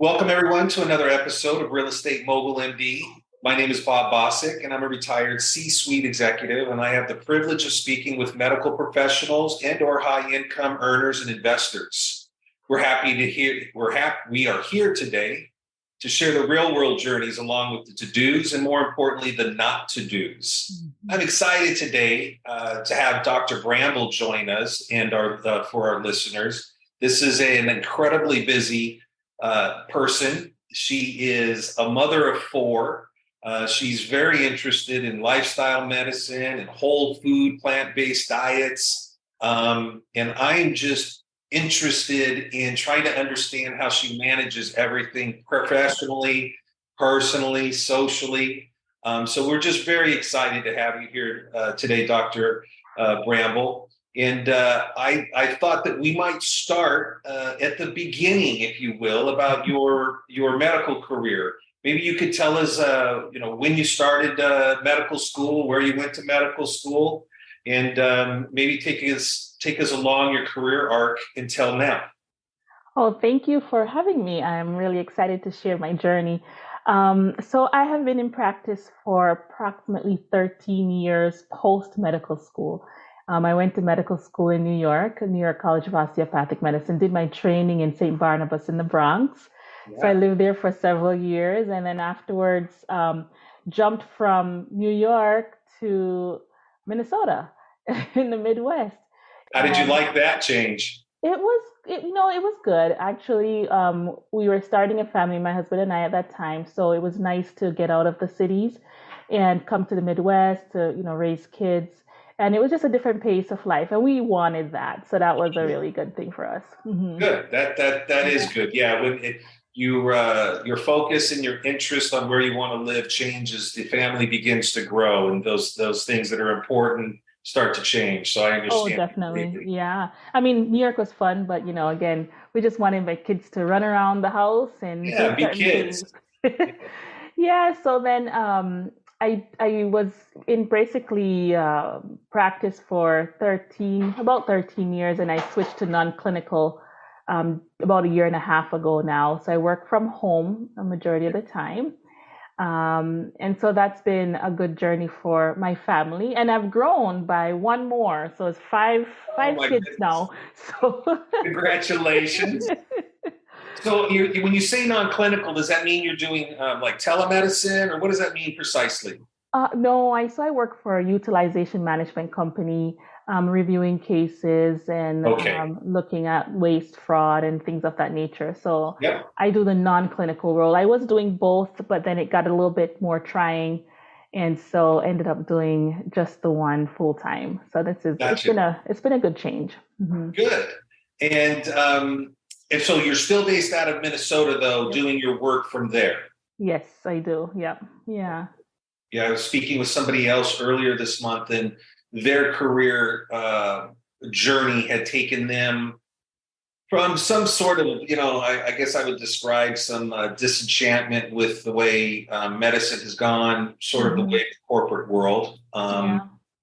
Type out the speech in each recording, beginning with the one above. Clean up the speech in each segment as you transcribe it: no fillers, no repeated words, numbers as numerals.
Welcome, everyone, to another episode of Real Estate Mogul MD. My name is Bob Bosick, and I'm a retired C-suite executive, and I have the privilege of speaking with medical professionals and/or high-income earners and investors. We are here today to share the real-world journeys along with the to-dos and, more importantly, the not-to-dos. I'm excited today to have Dr. Bramble join us and for our listeners. This is an incredibly busy person. She is a mother of four. She's very interested in lifestyle medicine and whole food, plant-based diets. And I'm just interested in trying to understand how she manages everything professionally, personally, socially. So we're just very excited to have you here today, Dr. Bramble. And I thought that we might start at the beginning, if you will, about your medical career. Maybe you could tell us, when you started medical school, where you went to medical school, and maybe take us along your career arc until now. Oh, thank you for having me. I'm really excited to share my journey. So I have been in practice for approximately 13 years post medical school. I went to medical school in New York College of Osteopathic Medicine, did my training in St. Barnabas in the Bronx. Yeah. So I lived there for several years, and then afterwards jumped from New York to Minnesota in the Midwest. How did you like that change? It was good. Actually, we were starting a family, my husband and I at that time, so it was nice to get out of the cities and come to the Midwest to, raise kids. And it was just a different pace of life, and we wanted that. So that was a really good thing for us. Mm-hmm. Good. That is good. Yeah. When your focus and your interest on where you want to live changes, the family begins to grow, and those things that are important start to change. So I understand. Oh, definitely. Yeah. I mean, New York was fun, but again, we just wanted my kids to run around the house and do be kids. Yeah. So then I was in basically practice for about 13 years, and I switched to non-clinical about a year and a half ago now. So I work from home a majority of the time. And so that's been a good journey for my family, and I've grown by one more. So it's five kids now. So congratulations. So when you say non-clinical, does that mean you're doing like telemedicine, or what does that mean precisely? No, I work for a utilization management company, reviewing cases and looking at waste, fraud, and things of that nature. So I do the non-clinical role. I was doing both, but then it got a little bit more trying, and so ended up doing just the one full time. So it's been a good change. Mm-hmm. Good. And so you're still based out of Minnesota, though, doing your work from there. Yes, I do. Yeah. Yeah. Yeah, I was speaking with somebody else earlier this month, and their career journey had taken them from some sort of, I guess I would describe some disenchantment with the way medicine has gone, sort of the way of the corporate world.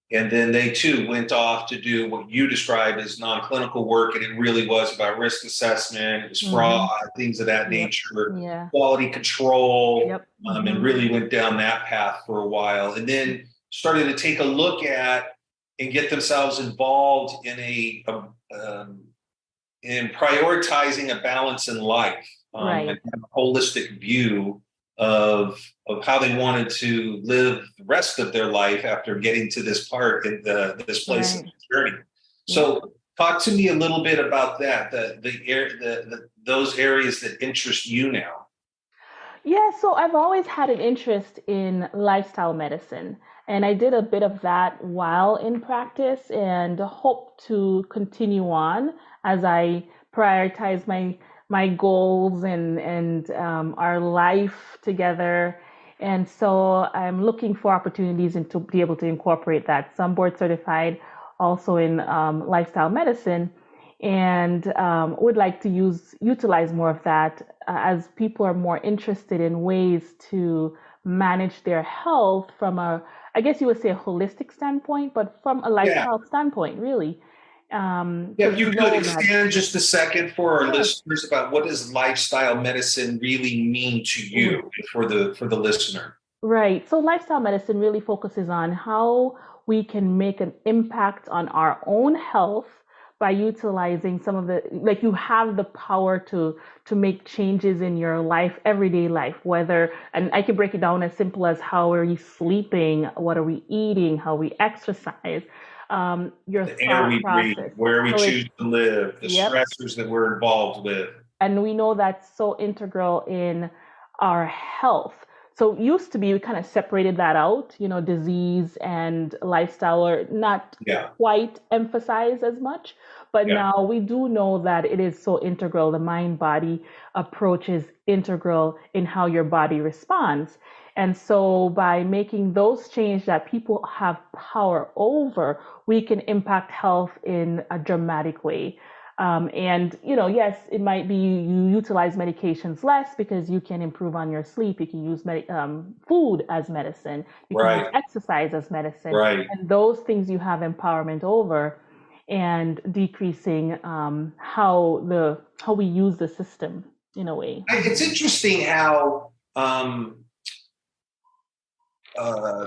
And then they too went off to do what you described as non-clinical work, and it really was about risk assessment, it was fraud, things of that nature, quality control, and really went down that path for a while. And then started to take a look at and get themselves involved in in prioritizing a balance in life, and have a holistic view of how they wanted to live the rest of their life after getting to this part in this place in the journey. So talk to me a little bit about that, those areas that interest you now. Yeah, so I've always had an interest in lifestyle medicine, and I did a bit of that while in practice, and hope to continue on as I prioritize my goals and our life together. And so I'm looking for opportunities and to be able to incorporate that. So I'm board certified also in lifestyle medicine, and would like to utilize more of that as people are more interested in ways to manage their health from I guess you would say a holistic standpoint, but from a lifestyle standpoint, really. Yeah, if Because you we could know that. expand just a second for our Sure. listeners about what does lifestyle medicine really mean to you and for the listener. Right. So lifestyle medicine really focuses on how we can make an impact on our own health by utilizing some of the, like, you have the power to make changes in your life, everyday life, whether, and I can break it down as simple as how are we sleeping, what are we eating, how we exercise, your The air thought we breathe, process. where we So choose it's, to live, the yep. stressors that we're involved with. And we know that's so integral in our health. So it used to be we kind of separated that out, disease and lifestyle are not Yeah, quite emphasized as much. But yeah. now we do know that it is so integral. The mind body approach is integral in how your body responds. And so by making those changes that people have power over, we can impact health in a dramatic way. And yes, it might be you utilize medications less because you can improve on your sleep. You can use food as medicine. You can use Right, exercise as medicine, right. and those things you have empowerment over, and decreasing how we use the system in a way. It's interesting how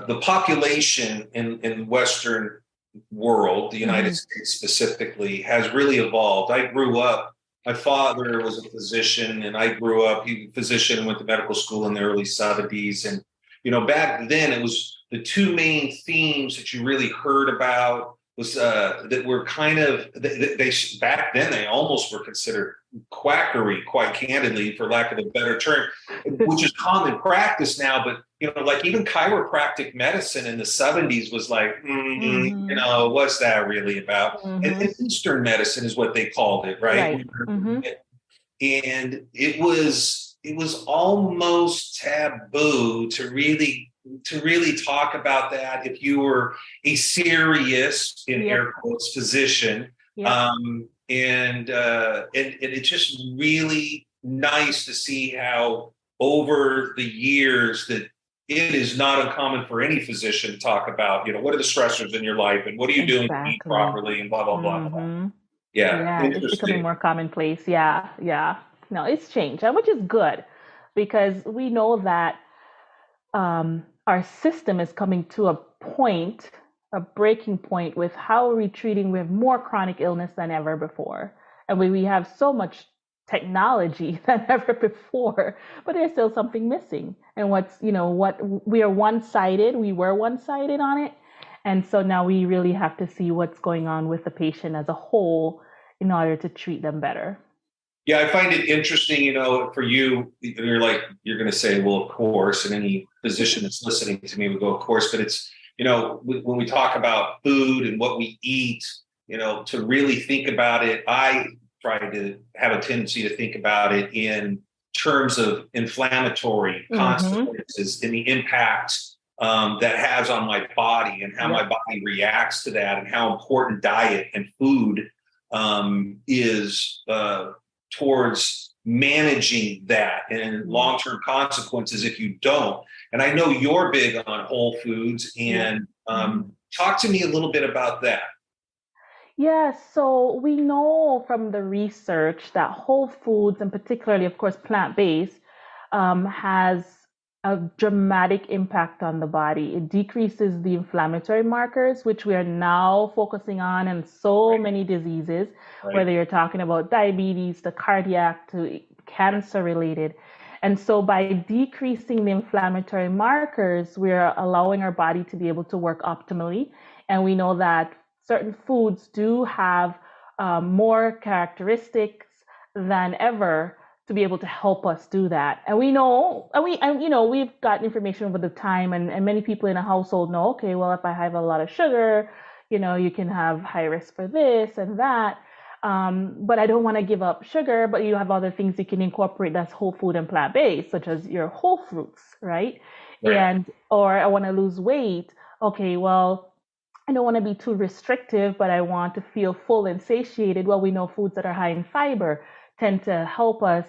the population in Western world, the United Hmm. States specifically, has really evolved. I grew up. My father was a physician, and I grew up. He was a physician and went to medical school in the early '70s. And back then it was the two main themes that you really heard about was that were kind of they back then they almost were considered quackery, quite candidly, for lack of a better term, which is common practice now. But like even chiropractic medicine in the '70s was like, Hmm. what's that really about? And Hmm. Eastern medicine is what they called it, right? Right. Hmm. And it was almost taboo to really talk about that if you were a serious, in Yep. air quotes, physician. Yep. And it's just really nice to see how over the years that it is not uncommon for any physician to talk about, what are the stressors in your life and what are you doing to eat Exactly. properly and blah, blah, blah, blah. Hmm. Yeah, Yeah, it's becoming interesting. more commonplace. Yeah, yeah. No, it's changed, and which is good because we know that our system is coming to a point, a breaking point with how we're treating. We have more chronic illness than ever before, and we have so much technology than ever before, but there's still something missing. And what we are one-sided, we were one-sided on it. And so now we really have to see what's going on with the patient as a whole in order to treat them better. Yeah, I find it interesting, for you, you're going to say, well, of course, and any physician that's listening to me would go, of course, but it's, when we talk about food and what we eat, to really think about it, I try to have a tendency to think about it in terms of inflammatory Mm-hmm. consequences and the impact that has on my body and how my Yep. body reacts to that and how important diet and food is towards managing that and Yep. long-term consequences if you don't. And I know you're big on whole foods, Yep. and Mm-hmm. talk to me a little bit about that. Yeah, so we know from the research that whole foods, and particularly, of course, plant-based, has a dramatic impact on the body. It decreases the inflammatory markers, which we are now focusing on in so Right, many diseases, right, whether you're talking about diabetes, to cardiac, to cancer related. And so by decreasing the inflammatory markers, we're allowing our body to be able to work optimally. And we know that certain foods do have more characteristics than ever to be able to help us do that. And we know, we've got information over the time, and many people in a household know, okay, well, if I have a lot of sugar, you can have high risk for this and that. But I don't want to give up sugar, but you have other things you can incorporate that's whole food and plant based, such as your whole fruits, right? right, Or I want to lose weight. Okay, well, I don't want to be too restrictive, but I want to feel full and satiated. Well, we know foods that are high in fiber tend to help us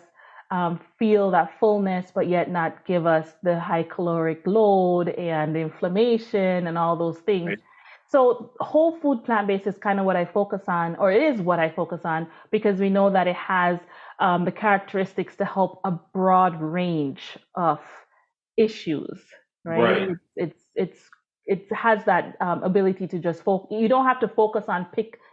feel that fullness, but yet not give us the high caloric load and the inflammation and all those things. right. So whole food plant-based is kind of what I focus on, or it is what I focus on, because we know that it has the characteristics to help a broad range of issues, right? Right. It has that ability to just focus. You don't have to focus on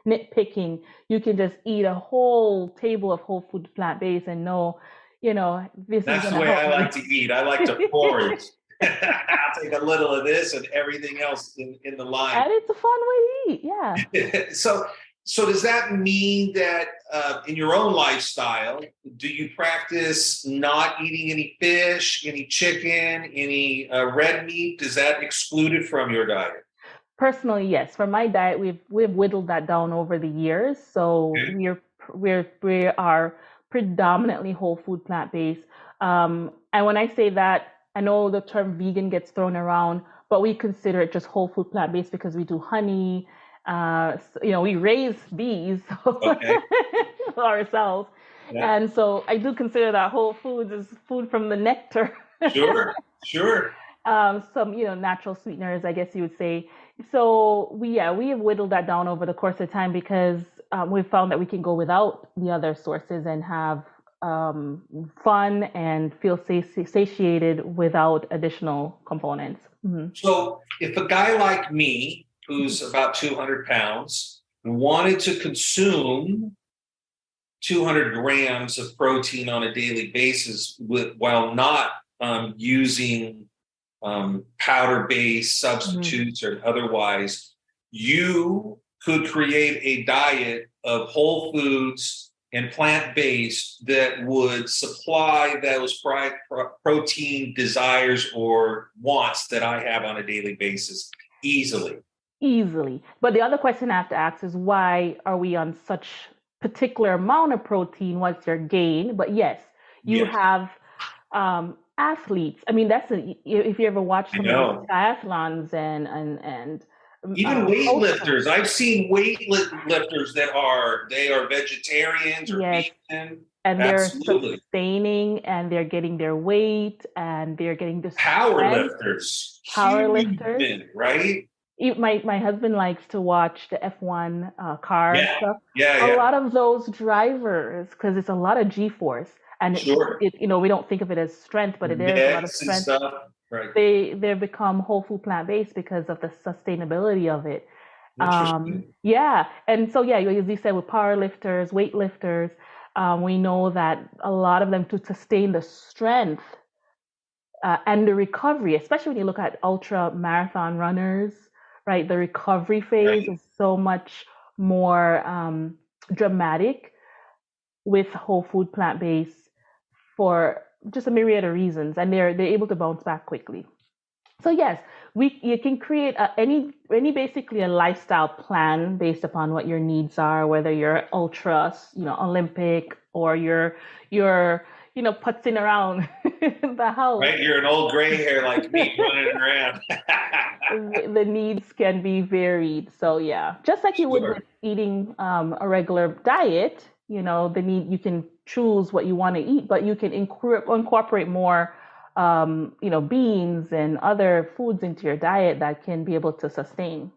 nitpicking. You can just eat a whole table of whole food plant-based and know, this is That's going the to way help I like me. to eat. I like to forage. I'll take a little of this and everything else in the line. And it's a fun way to eat. Yeah. so, so does that mean that in your own lifestyle, do you practice not eating any fish, any chicken, any red meat? Is that excluded from your diet? Personally, yes. For my diet, we've whittled that down over the years. So Okay. we are predominantly whole food plant based. And when I say that, I know the term vegan gets thrown around, but we consider it just whole food plant based because we do honey. We raise bees Okay. ourselves, Yeah. and so I do consider that whole foods is food from the nectar. Sure. Sure. Some natural sweeteners, I guess you would say. So we have whittled that down over the course of time because we've found that we can go without the other sources and have fun and feel satiated without additional components. So if a guy like me, who's about 200 pounds, wanted to consume 200 grams of protein on a daily basis while not using powder-based Mhm. substitutes or otherwise, you could create a diet of whole foods and plant-based that would supply those protein desires or wants that I have on a daily basis easily. Easily. But the other question I have to ask is why are we on such particular amount of protein? What's your gain? But yes, you Yes, have athletes. I mean, if you ever watch I some of these know. triathlons and Even ultra, weightlifters. I've seen weightlifters that they are vegetarians or yes, vegan. and they're Absolutely. sustaining and they're getting their weight and they're getting the Power strength. lifters, huge Power lifters. men, right? My husband likes to watch the F1 car Yeah, stuff. yeah, A yeah. lot of those drivers, because it's a lot of G-force, and Sure. we don't think of it as strength, but it is a lot of Mix and strength. stuff. Right. They become whole food plant based because of the sustainability of it. Interesting. Yeah, and so yeah, as you said, with power lifters, weightlifters, we know that a lot of them to sustain the strength and the recovery, especially when you look at ultra marathon runners, right? The recovery phase Right. is so much more dramatic with whole food plant based for just a myriad of reasons, and they're able to bounce back quickly. So yes, we you can create any basically a lifestyle plan based upon what your needs are, whether you're ultra, Olympic, or you're putzing around the house. Right. You're an old gray hair like me running around. The needs can be varied. So yeah, just like you would with Sure. eating a regular diet, the need you can choose what you want to eat, but you can incorporate more, beans and other foods into your diet that can be able to sustain.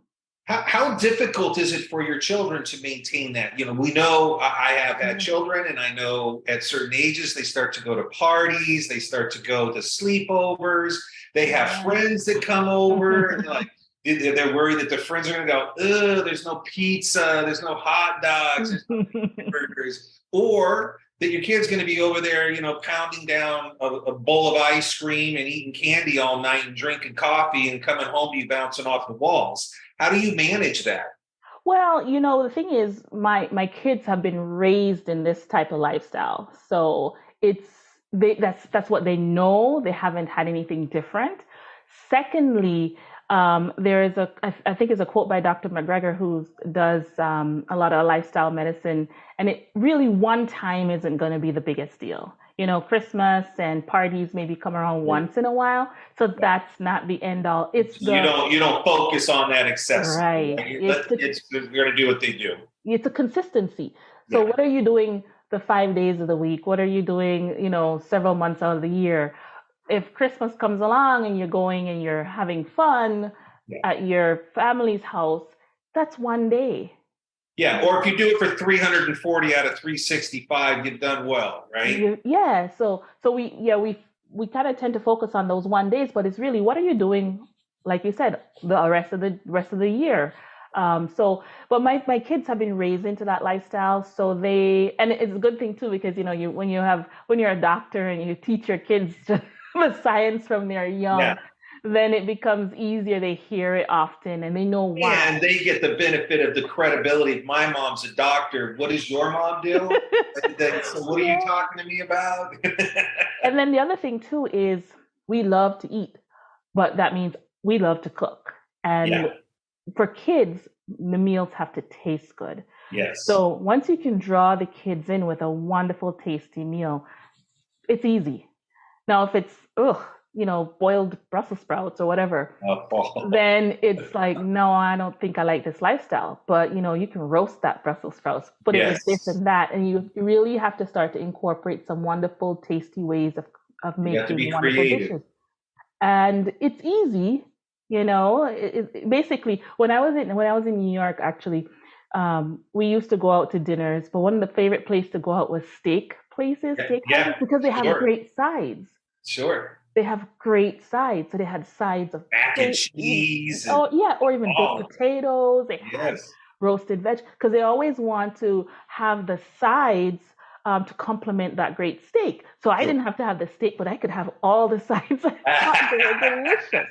How difficult is it for your children to maintain that? We know I have had children, and I know at certain ages they start to go to parties, they start to go to sleepovers, they have Yeah. friends that come over, and they're worried that their friends are going to go, ugh, there's no pizza, there's no hot dogs, there's no burgers, or that your kid's going to be over there, pounding down a bowl of ice cream and eating candy all night and drinking coffee and coming home to you bouncing off the walls. How do you manage that? Well, the thing is, my kids have been raised in this type of lifestyle, so that's what they know. They haven't had anything different. Secondly, there is I think it's a quote by Dr. McGregor who does a lot of lifestyle medicine, and it really one time isn't going to be the biggest deal. Christmas and parties maybe come around once in a while, so that's not the end all. It's You the don't focus on that excessively. right. Right? They're going to do what they do. It's a consistency. So Yeah. what are you doing the 5 days of the week? What are you doing, several months out of the year? If Christmas comes along and you're going and you're having fun, Yeah. at your family's house, that's one day. Yeah. Or if you do it for 340 out of 365, you've done well, right? Yeah, so we kind of tend to focus on those one days, but it's really what are you doing, like you said, the rest of the year. But my kids have been raised into that lifestyle, so and it's a good thing too because you when you're a doctor and you teach your kids the science from they're Yeah. young, then it becomes easier. They hear it often and they know And why. they get the benefit of the credibility. My mom's a doctor. What does your mom do? So what are you Yeah. talking to me about? And then the other thing too is we love to eat, but that means we love to cook. And Yeah. for kids, the meals have to taste good. Yes. So once you can draw the kids in with a wonderful, tasty meal, it's easy. Now, if it's, boiled Brussels sprouts or whatever, Oh, then it's like, no, I don't think I like this lifestyle. But, you can roast that Brussels sprouts, put it with this yes. and that. And you really have to start to incorporate some wonderful, tasty ways of You have to making be wonderful creative. dishes. And it's easy, basically when I was in New York, actually, we used to go out to dinners, but one of the favorite places to go out was Yeah. steakhouses, Yeah. because they have Sure. great sides. Sure. They have great sides. So they had sides of Mac and steak, cheese and oh yeah, or even baked all. potatoes. They had Yes. roasted veg because they always want to have the sides to complement that great steak. So I Sure. didn't have to have the steak, but I could have all the sides. I thought they were delicious.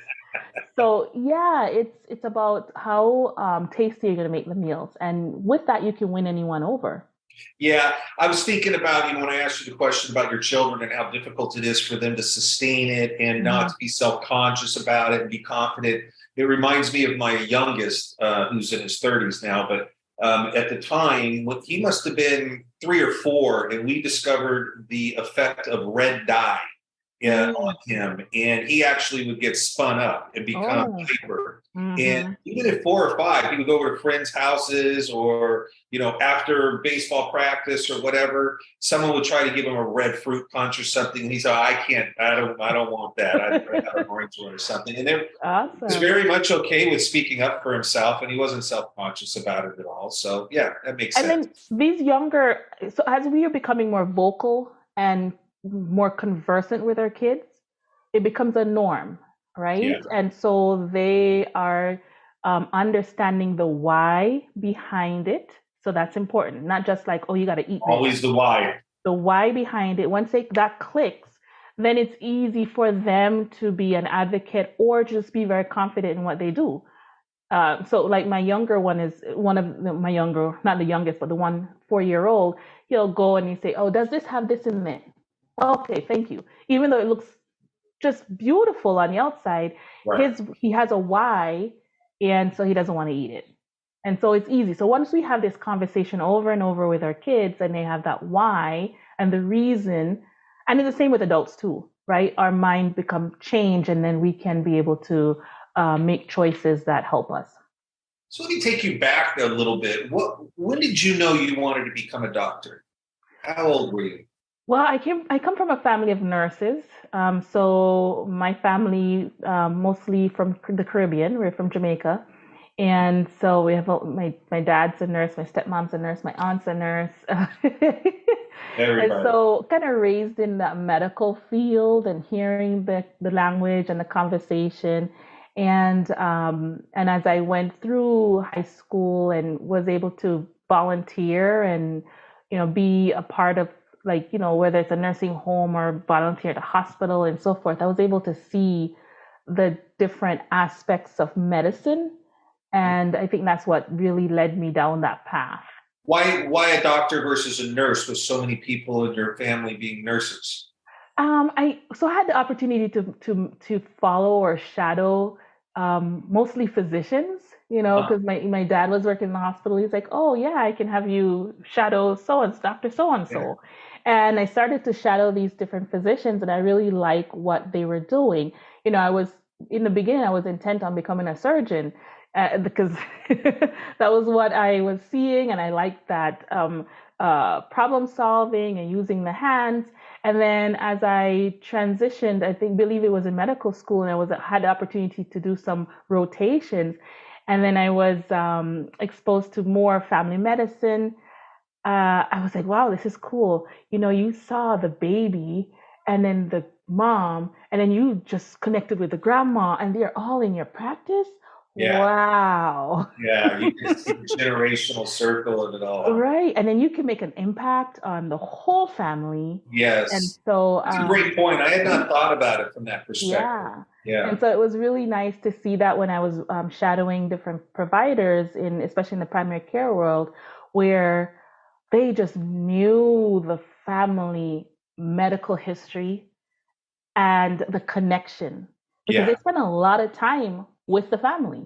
So yeah, it's about how tasty you're going to make the meals, and with that, you can win anyone over. Yeah, I was thinking about, when I asked you the question about your children and how difficult it is for them to sustain it and not Hmm. to be self-conscious about it and be confident. It reminds me of my youngest, who's in his 30s now, but at the time, he must have been 3 or 4, and we discovered the effect of red dye, yeah, on Mm. him, and he actually would get spun up and become Oh. hyper. And Hmm. even at 4 or 5, he would go over to friends' houses, or after baseball practice or whatever, someone would try to give him a red fruit punch or something, and he said, "I can't, I don't want that. I'd rather have an orange one or something." And it was Awesome. very much okay with speaking up for himself, and he wasn't self-conscious about it at all. So yeah, that makes And sense. then these younger, so as we are becoming more vocal and more conversant with our kids, it becomes a norm, Yeah, right? And so they are understanding the why behind it. So that's important. Not just like, oh, you got to eat this. always the why. The why behind it. Once that clicks, then it's easy for them to be an advocate or just be very confident in what they do. So like my younger one is one of my younger, not the youngest, but the one 4 year old. He'll go and he say, "Oh, does this have this in it?" Okay, thank you. Even though it looks just beautiful on the outside, Right. he has a why, and so he doesn't want to eat it. And so it's easy. So once we have this conversation over and over with our kids, and they have that why and the reason, and it's the same with adults too, right? Our mind become change, and then we can be able to make choices that help us. So let me take you back a little bit. When did you know you wanted to become a doctor? How old were you? Well, I come from a family of nurses. So my family, mostly from the Caribbean. We're from Jamaica, and so we have my dad's a nurse, my stepmom's a nurse, my aunt's a nurse, and Everybody. so kind of raised in that medical field and hearing the language and the conversation. And as I went through high school and was able to volunteer and be a part of, like, whether it's a nursing home or volunteer at a hospital and so forth, I was able to see the different aspects of medicine. And I think that's what really led me down that path. Why a doctor versus a nurse with so many people in your family being nurses? I had the opportunity to follow or shadow mostly physicians, Uh, because my dad was working in the hospital. He's like, "Oh yeah, I can have you shadow so and Doctor so and yeah. so," and I started to shadow these different physicians, and I really like what they were doing. I was in the beginning, I was intent on becoming a surgeon, because that was what I was seeing, and I liked that problem solving and using the hands. And then as I transitioned, I think believe it was in medical school, and had the opportunity to do some rotations, and then I was exposed to more family medicine. I was like, wow, this is cool. You saw the baby and then the mom, and then you just connected with the grandma, and they're all in your practice. Yeah. Wow. Yeah. You can see the generational circle of it all. Right. And then you can make an impact on the whole family. And Yes. so, That's a great point. I had not thought about it from that perspective. yeah. Yeah. And so it was really nice to see that when I was shadowing different providers especially in the primary care world, where they just knew the family medical history and the connection because they Yeah. spend a lot of time with the family,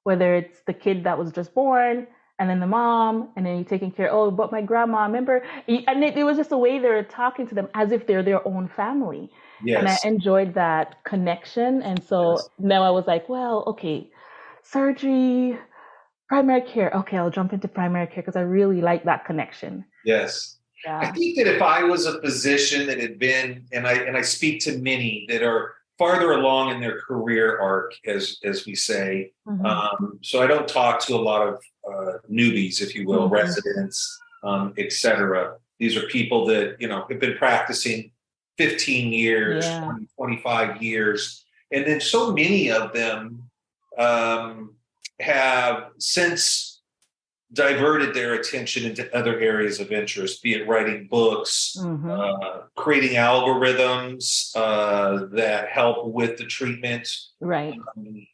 whether it's the kid that was just born and then the mom, and then you're taking care, oh, but my grandma, remember? And it was just the way they were talking to them as if they're their own family. And I Yes. enjoyed that connection. And Yes. so now I was like, well, okay, surgery, primary care. Okay, I'll jump into primary care because I really like that connection. Yes. I Yeah. think that if I was a physician that had been, and I speak to many that are farther along in their career arc, as we say. Hmm. So I don't talk to a lot of newbies, if you will, Hmm. residents, et cetera. These are people that, have been practicing 15 years, Yeah. 20, 25 years. And then so many of them um, have since diverted their attention into other areas of interest, be it writing books, Hmm. creating algorithms that help with the treatment. Right. Um,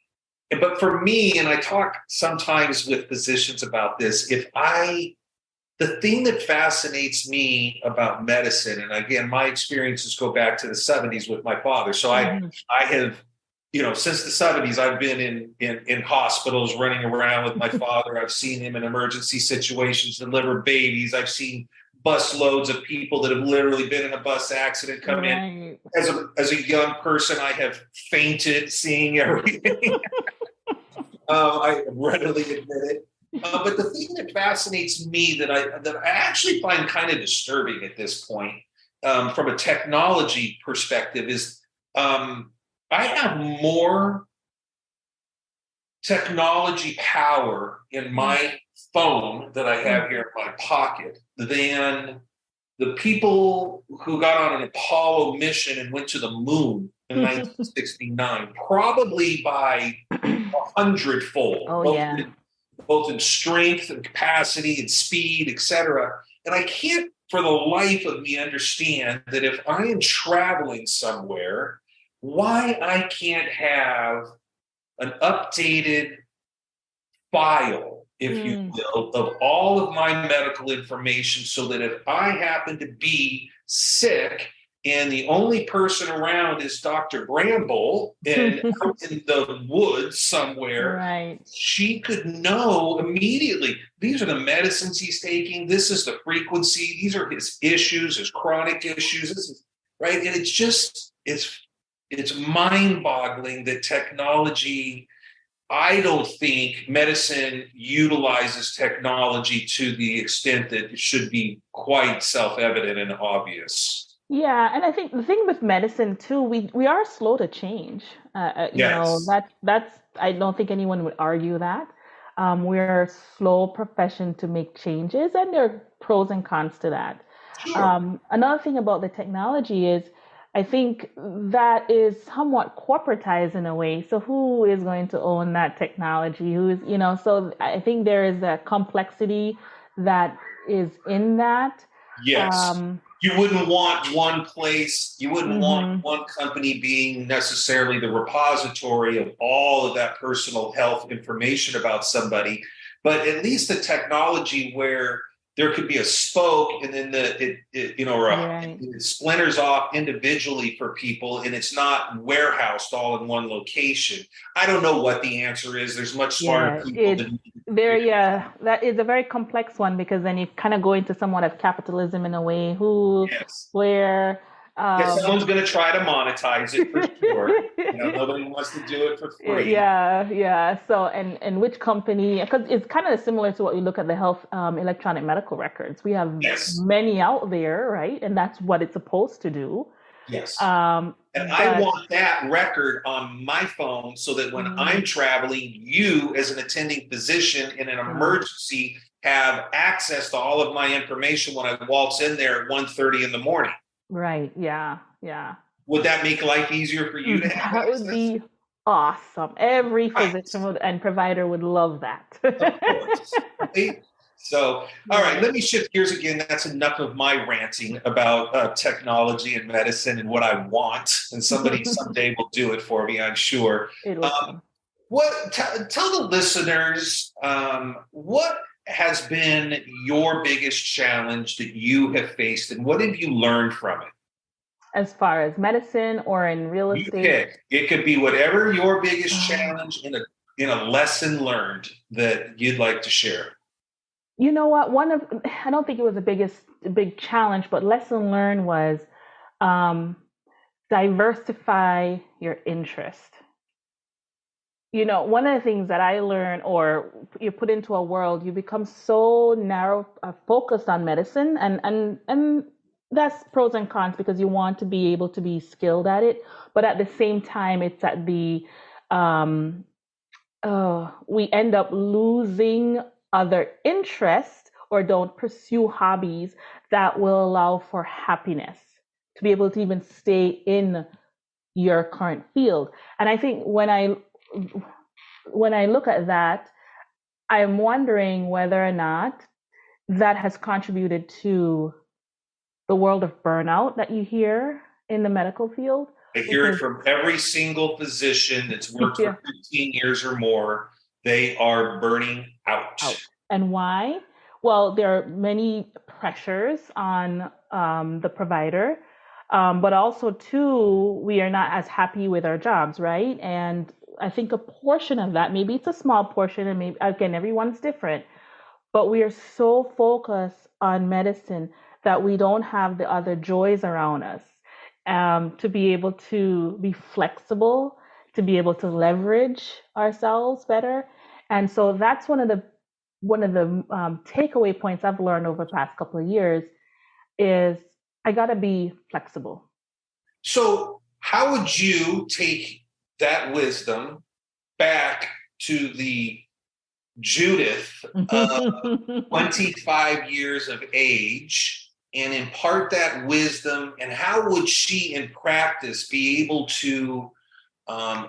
but for me, and I talk sometimes with physicians about this, the thing that fascinates me about medicine, and again, my experiences go back to the 70s with my father. So Hmm. I have, since the 70s, I've been in hospitals running around with my father. I've seen him in emergency situations deliver babies. I've seen bus loads of people that have literally been in a bus accident come in. Right. As a young person, I have fainted seeing everything. I readily admit it. But the thing that fascinates me that I actually find kind of disturbing at this point, from a technology perspective, is I have more technology power in my phone that I have here in my pocket than the people who got on an Apollo mission and went to the moon in 1969, probably by a hundredfold, Oh yeah. both in strength and capacity and speed, et cetera. And I can't for the life of me understand that if I am traveling somewhere, why I can't have an updated file, if you Mm. will, of all of my medical information so that if I happen to be sick and the only person around is Dr. Bramble and out in the woods somewhere, Right. she could know immediately these are the medicines he's taking, this is the frequency, these are his issues, his chronic issues, this is right. And it's mind-boggling that technology, I don't think medicine utilizes technology to the extent that it should be quite self-evident and obvious. Yeah, and I think the thing with medicine too, we are slow to change. Yes. That's I don't think anyone would argue that. We're a slow profession to make changes, and there are pros and cons to that. Sure. Another thing about the technology is I think that is somewhat corporatized in a way. So who is going to own that technology? So I think there is a complexity that is in that. Yes. Um, You wouldn't want one place, you wouldn't want mhm. one company being necessarily the repository of all of that personal health information about somebody, but at least the technology where there could be a spoke and then Right. it splinters off individually for people and it's not warehoused all in one location. I don't know what the answer is. There's much smarter Yeah, people than yeah, that is a very complex one because then you kind of go into somewhat of capitalism in a way, who, yes. where, Yeah, Um, someone's going to try to monetize it for sure. Nobody wants to do it for free. yeah, yeah. So, and which company? Because it's kind of similar to what we look at the health electronic medical records. We have Yes, many out there, right? And that's what it's supposed to do. yes. Um, And I but want that record on my phone so that when I'm mm, traveling, you, as an attending physician in an mm, emergency, have access to all of my information when I waltz in there at 1:30 in the morning. right, yeah, yeah. Would that make life easier for you to have That would access? be awesome. Every physician Right. would, and provider would love that. Of course. Right? So, all right, Yeah, let me shift gears again. That's enough of my ranting about technology and medicine and what I want. And somebody someday will do it for me, I'm sure. it will Um, come. tell the listeners what has been your biggest challenge that you have faced and what have you learned from it? As far as medicine or in real You estate, pick. It could be whatever your biggest challenge in a lesson learned that you'd like to share. you know what? I don't think it was the big challenge, but lesson learned was um, diversify your interest. One of the things that I learned, or you put into a world, you become so narrow, focused on medicine, and that's pros and cons because you want to be able to be skilled at it, but at the same time, it's at the um, we end up losing other interests or don't pursue hobbies that will allow for happiness to be able to even stay in your current field. And I think when I look at that, I'm wondering whether or not that has contributed to the world of burnout that you hear in the medical field. I hear it Because, from every single physician that's worked yeah, for 15 years or more. They are burning out. out. And why? Well, there are many pressures on the provider, but also, too, we are not as happy with our jobs, right? And I think a portion of that, maybe it's a small portion, and maybe, again, everyone's different, but we are so focused on medicine that we don't have the other joys around us. To be able to be flexible, to be able to leverage ourselves better. And so that's one of the takeaway points I've learned over the past couple of years is I gotta be flexible. So, how would you take that wisdom back to the Judith of 25 years of age and impart that wisdom? And how would she, in practice, be able to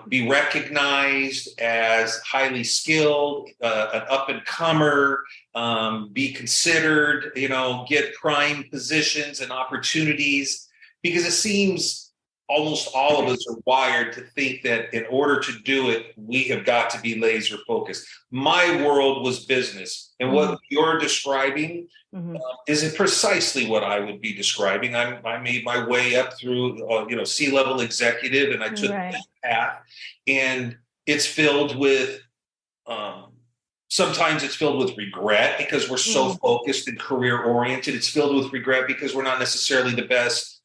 be recognized as highly skilled, an up and comer, be considered, get prime positions and opportunities? Because it seems almost all of us are wired to think that in order to do it, we have got to be laser focused. My world was business. And Mhm, what you're describing mhm, is it precisely what I would be describing. I made my way up through, C-level executive, and I took right. that path. And it's filled with, um, sometimes it's filled with regret because we're so Mhm, focused and career oriented. It's filled with regret because we're not necessarily the best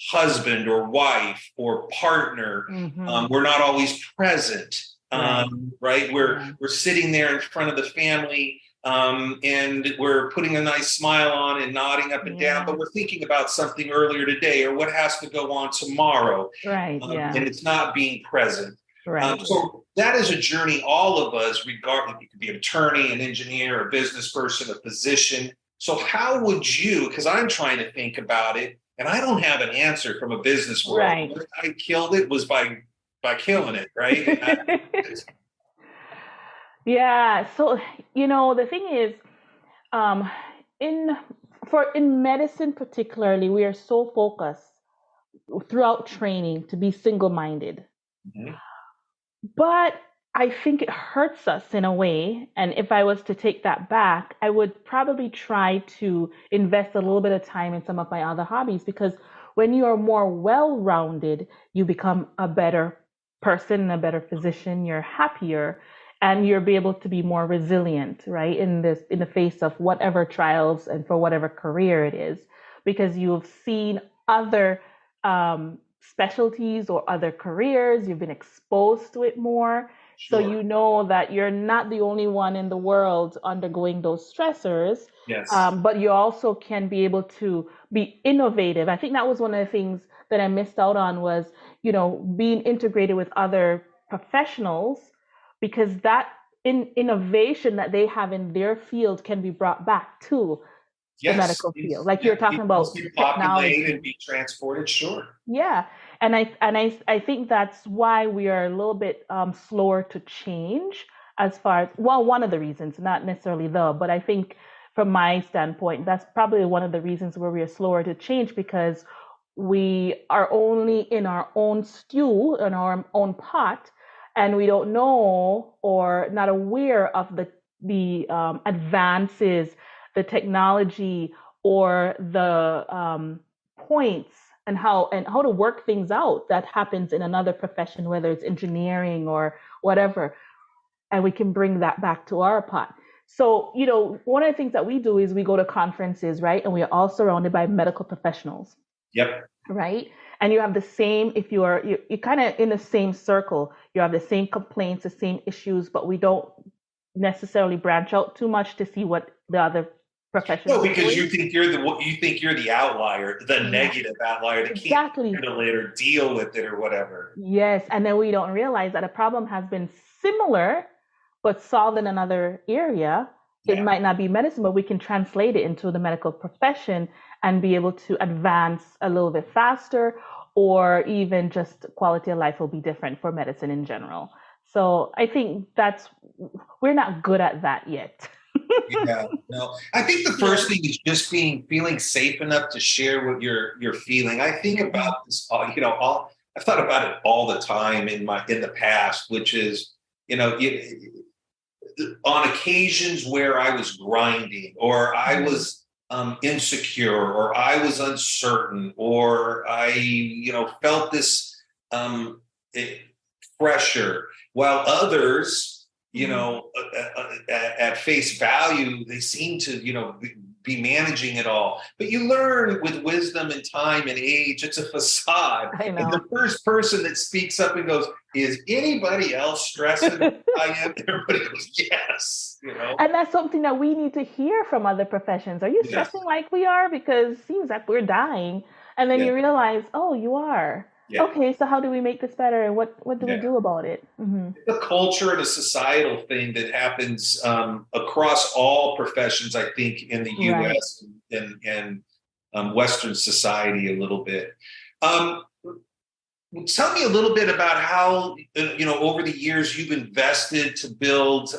husband or wife or partner. mhm, We're not always present. right. Right? Yeah. We're sitting there in front of the family, and we're putting a nice smile on and nodding up and down, Yeah. but we're thinking about something earlier today or what has to go on tomorrow, Right. Yeah. and it's not being present. Right. Yeah. So that is a journey all of us, regardless, you could be an attorney, an engineer, a business person, a physician. So how would you, because I'm trying to think about it, and I don't have an answer from a business world. Right. What I killed it was by killing it, right? And Yeah. So, the thing is, um, in in medicine particularly, we are so focused throughout training to be single-minded. Mhm. But I think it hurts us in a way. And if I was to take that back, I would probably try to invest a little bit of time in some of my other hobbies because when you are more well rounded, you become a better person, a better physician, you're happier, and you'll be able to be more resilient, right? In the face of whatever trials and for whatever career it is, because you've seen other specialties or other careers. You've been exposed to it more. So Sure. you know that you're not the only one in the world undergoing those stressors, Yes. but you also can be able to be innovative. I think that was one of the things that I missed out on was, being integrated with other professionals because that innovation that they have in their field can be brought back to the Yes. medical field. Like Yeah, you're talking these about can populate and technology. be transported. Sure. Yeah. And I think that's why we are a little bit slower to change as far as, well, one of the reasons, not necessarily but I think from my standpoint, that's probably one of the reasons where we are slower to change because we are only in our own stew, in our own pot, and we don't know or not aware of the advances, the technology, or the points and how to work things out that happens in another profession, whether it's engineering or whatever, and we can bring that back to our pot. So, one of the things that we do is we go to conferences, right? And we are all surrounded by medical professionals, Yep. right? And you have the same, if you're kind of in the same circle, you have the same complaints, the same issues, but we don't necessarily branch out too much to see what the other No, professions are because doing. you think you're the outlier, the Yeah, negative outlier that can't exactly. handle it or deal with it or whatever. Yes, and then we don't realize that a problem has been similar but solved in another area. It Yeah. might not be medicine, but we can translate it into the medical profession and be able to advance a little bit faster, or even just quality of life will be different for medicine in general. So I think we're not good at that yet. Yeah, no. I think the Yeah. first thing is just feeling safe enough to share what you're feeling. I think Mhm. about this, all I've thought about it all the time in the past, which is, on occasions where I was grinding or I Mhm. was insecure or I was uncertain or I, felt this um, eh, pressure, while others, Mhm. at face value, they seem to, be managing it all. But you learn with wisdom and time and age, it's a facade. I And the know. first person that speaks up and goes, is anybody else stressing? I am. Everybody goes, yes. And that's something that we need to hear from other professions. Are you Yes, stressing like we are? Because it seems like we're dying. And then yeah, you realize, oh, you are. yeah, Okay, so how do we make this better? And what do we yeah. do about it? Hmm. It's a culture and a societal thing that happens across all professions. I think in the Right. U.S. and Western society a little bit. Um, Tell me a little bit about how over the years you've invested to build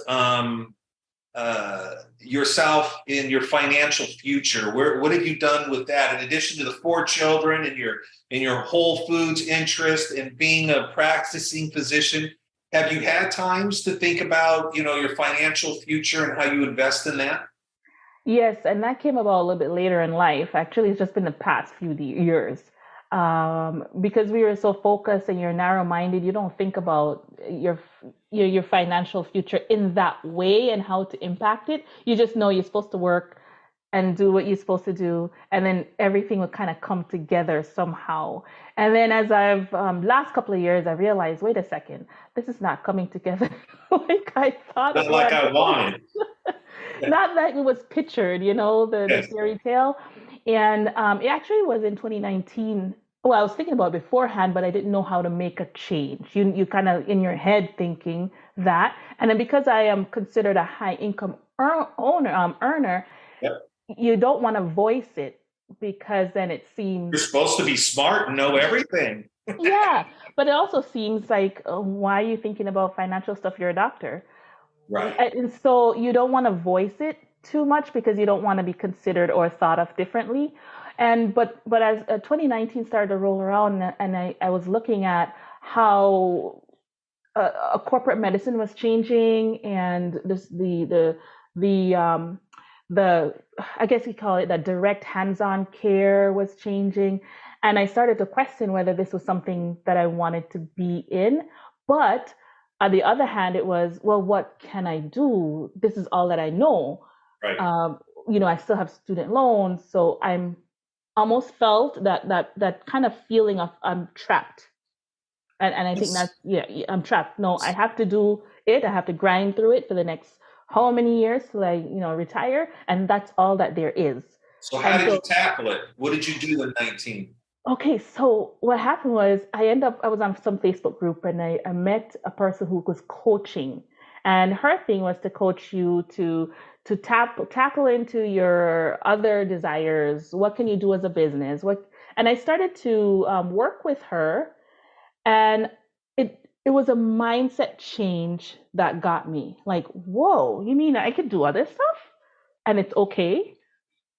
yourself in your financial future. What have you done with that? In addition to the four children and your Whole Foods interest and being a practicing physician, have you had times to think about your financial future and how you invest in that? Yes, and that came about a little bit later in life. Actually, it's just been the past few years. Because we were so focused and you're narrow-minded, you don't think about your financial future in that way and how to impact it. You just know you're supposed to work and do what you're supposed to do, and then everything will kind of come together somehow. And then as I've last couple of years, I realized, wait a second, this is not coming together like I thought it Not like was. I wanted. Not that it was pictured, the Yes. fairy tale. And it actually was in 2019. Well, I was thinking about it beforehand, but I didn't know how to make a change. You kind of in your head thinking that, and then because I am considered a high income earner, Yep. you don't want to voice it because then it seems, You're supposed to be smart and know everything. yeah, but it also seems like, why are you thinking about financial stuff? You're a doctor. Right. And so you don't want to voice it too much because you don't want to be considered or thought of differently. But as 2019 started to roll around, and I was looking at how a corporate medicine was changing, and the the I guess you call it the direct hands-on care was changing, and I started to question whether this was something that I wanted to be in. But on the other hand, it was, well, what can I do? This is all that I know. Right. Um, I still have student loans, so I'm almost felt that kind of feeling of I'm trapped. And I think Yes. that's, yeah, yeah, I'm trapped. No, I have to do it. I have to grind through it for the next how many years till I, retire. And that's all that there is. So how And did you so, tackle it? What did you do in 19? okay, so what happened was I was on some Facebook group and I met a person who was coaching. And her thing was to coach you to tackle into your other desires. What can you do as a business? And I started to work with her, and it was a mindset change that got me like, whoa, you mean I could do other stuff and it's okay?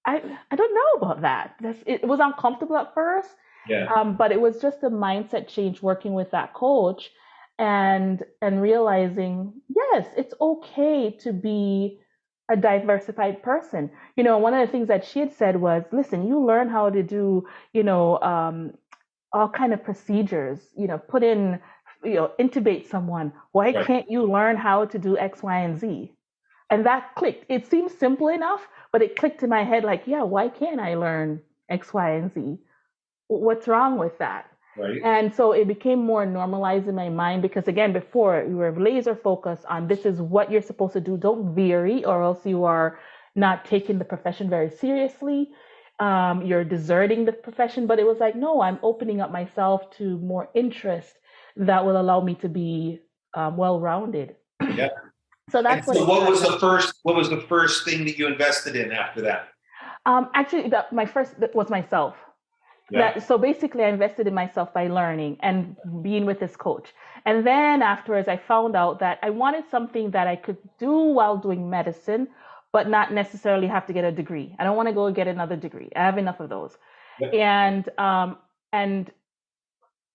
I don't know about that. It was uncomfortable at first, Yeah. but it was just a mindset change working with that coach, and realizing, yes, it's okay to be a diversified person. One of the things that she had said was, listen, you learn how to do, all kind of procedures, put in, intubate someone. Why Right. can't you learn how to do X, Y, and Z? And that clicked. It seems simple enough, but it clicked in my head like, yeah, why can't I learn X, Y, and Z? What's wrong with that? Right. And so it became more normalized in my mind because, again, before we were laser focused on this is what you're supposed to do. Don't vary, or else you are not taking the profession very seriously. You're deserting the profession. But it was like, no, I'm opening up myself to more interest that will allow me to be well rounded. Yeah. So And that's what so it started. what was the first thing that you invested in after that? Actually, my first was myself. Yeah. So basically, I invested in myself by learning and being with this coach. And then afterwards, I found out that I wanted something that I could do while doing medicine, but not necessarily have to get a degree. I don't want to go get another degree. I have enough of those. Yeah. And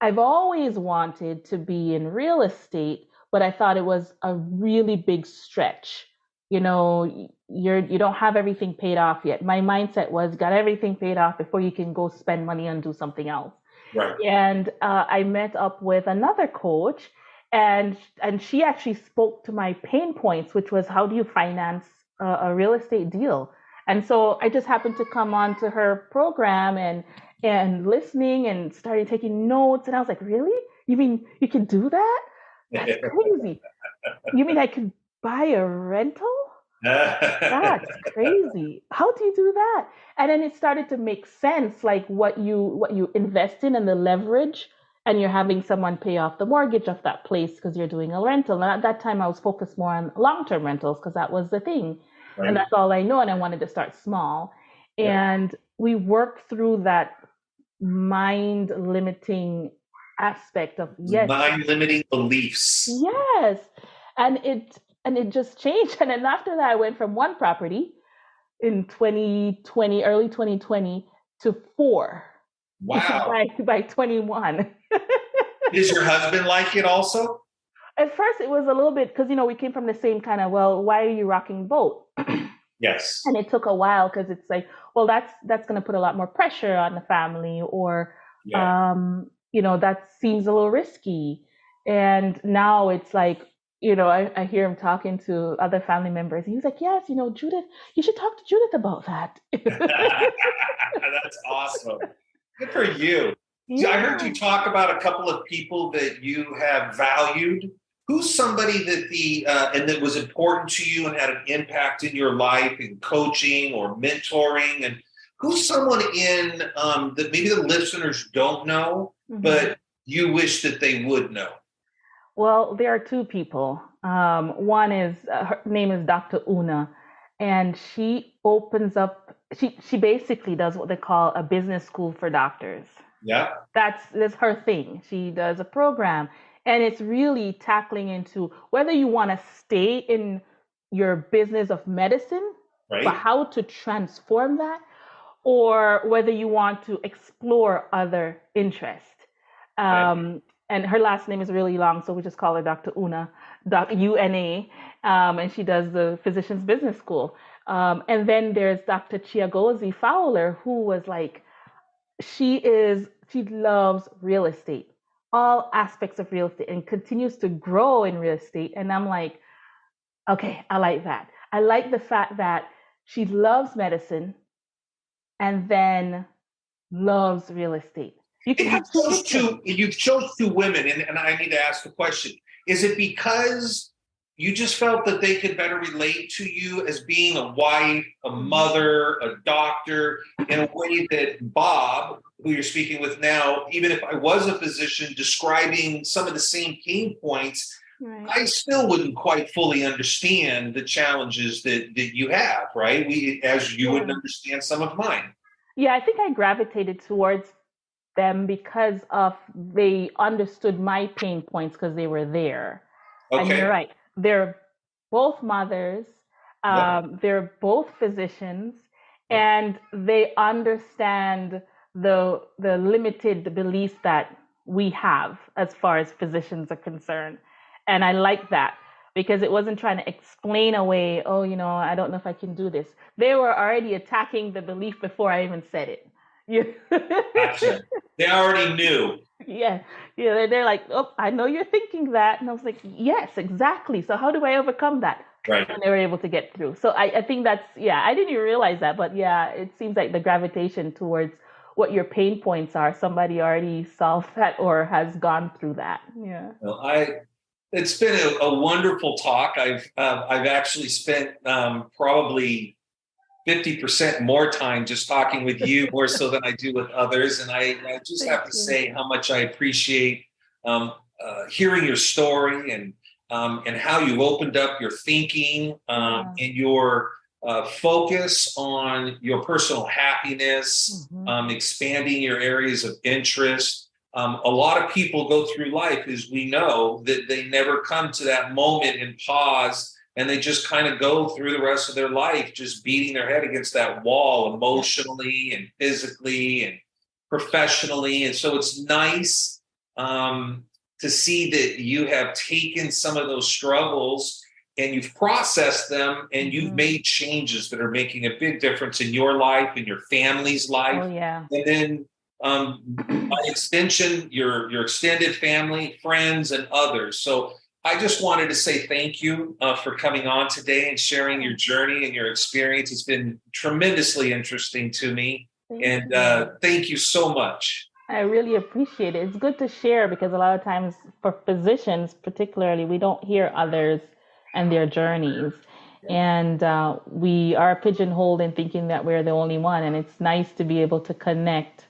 I've always wanted to be in real estate, but I thought it was a really big stretch. You don't have everything paid off yet. My mindset was got everything paid off before you can go spend money and do something else. Right. And I met up with another coach, and she actually spoke to my pain points, which was how do you finance a real estate deal. And so I just happened to come on to her program and listening and started taking notes, and I was like, really? You mean you can do that? That's crazy. You mean I could buy a rental? That's crazy. How do you do that? And then it started to make sense, like what you invest in and the leverage, and you're having someone pay off the mortgage of that place because you're doing a rental. And at that time, I was focused more on long-term rentals because that was the thing, and Right. that's all I know. And I wanted to start small, Yeah. and we worked through that mind limiting aspect of, yes, Mind limiting beliefs. yes, and it just changed. And then after that, I went from one property in 2020, early 2020, to four Wow. by 21. Does your husband like it also? At first, it was a little bit because we came from the same kind of, well, why are you rocking boat? Yes. And it took a while because it's like, well, that's going to put a lot more pressure on the family, or Yeah. that seems a little risky. And now it's like, I hear him talking to other family members, and he's like, yes, Judith, you should talk to Judith about that. That's awesome. Good for you. See, I heard Yeah. you talk about a couple of people that you have valued. Who's somebody that and that was important to you and had an impact in your life in coaching or mentoring? And who's someone in that maybe the listeners don't know, Mhm. but you wish that they would know? Well, there are two people. One is her name is Dr. Una, and she opens up. She basically does what they call a business school for doctors. Yeah. That's her thing. She does a program, and it's really tackling into whether you want to stay in your business of medicine, but Right. how to transform that, or whether you want to explore other interests. Okay. And her last name is really long, so we just call her Dr. Una, Una, and she does the Physicians Business School. And then there's Dr. Chiagozi Fowler, who was like, she loves real estate, all aspects of real estate, and continues to grow in real estate. And I'm like, okay, I like that. I like the fact that she loves medicine, and then loves real estate. You can And have two kitchens. you chose two women, and I need to ask the question: is it because you just felt that they could better relate to you as being a wife, a Mhm. mother, a doctor, in a way that Bob, who you're speaking with now, even if I was a physician describing some of the same pain points, Right. I still wouldn't quite fully understand the challenges that you have, right? As you wouldn't Yeah. understand some of mine. Yeah, I think I gravitated towards them because of they understood my pain points because they were there. And you're Okay. right. They're both mothers. Yep. They're both physicians, Yep. and they understand the limited beliefs that we have as far as physicians are concerned. And I like that because it wasn't trying to explain away, oh, I don't know if I can do this. They were already attacking the belief before I even said it. Gotcha. They already knew. Yeah, yeah, they're like, oh, I know you're thinking that. And I was like, yes, exactly. So how do I overcome that? Right. And they were able to get through. So I think that's, yeah, I didn't even realize that. But yeah, it seems like the gravitation towards what your pain points are, somebody already solved that or has gone through that. Yeah. Well, it's been a wonderful talk. I've actually spent probably 50% more time just talking with you more so than I do with others. And I just Thank have to you. say how much I appreciate hearing your story and how you opened up your thinking Yeah. and your focus on your personal happiness, Hmm. expanding your areas of interest. A lot of people go through life, as we know, that they never come to that moment and pause, and they just kind of go through the rest of their life just beating their head against that wall Yeah. emotionally and physically and professionally. And so it's nice to see that you have taken some of those struggles and you've processed them and you've Hmm. made changes that are making a big difference in your life and your family's Oh, life. yeah. And then by extension, your extended family, friends, and others. So I just wanted to say thank you for coming on today and sharing your Oh, journey and your experience. It's been tremendously interesting to me. thank And you. thank you so much. I really appreciate it. It's good to share because a lot of times for physicians, particularly, we don't hear others and their journeys. And we are pigeonholed in thinking that we're the only one. And it's nice to be able to connect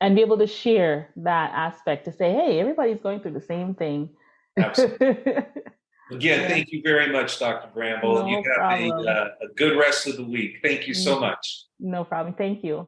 and be able to share that aspect to say, hey, everybody's going through the same thing. Absolutely. Again, Yeah, thank you very much, Dr. Bramble. You no have problem. a good rest of the week. Thank you so Mm, much. no problem. Thank you.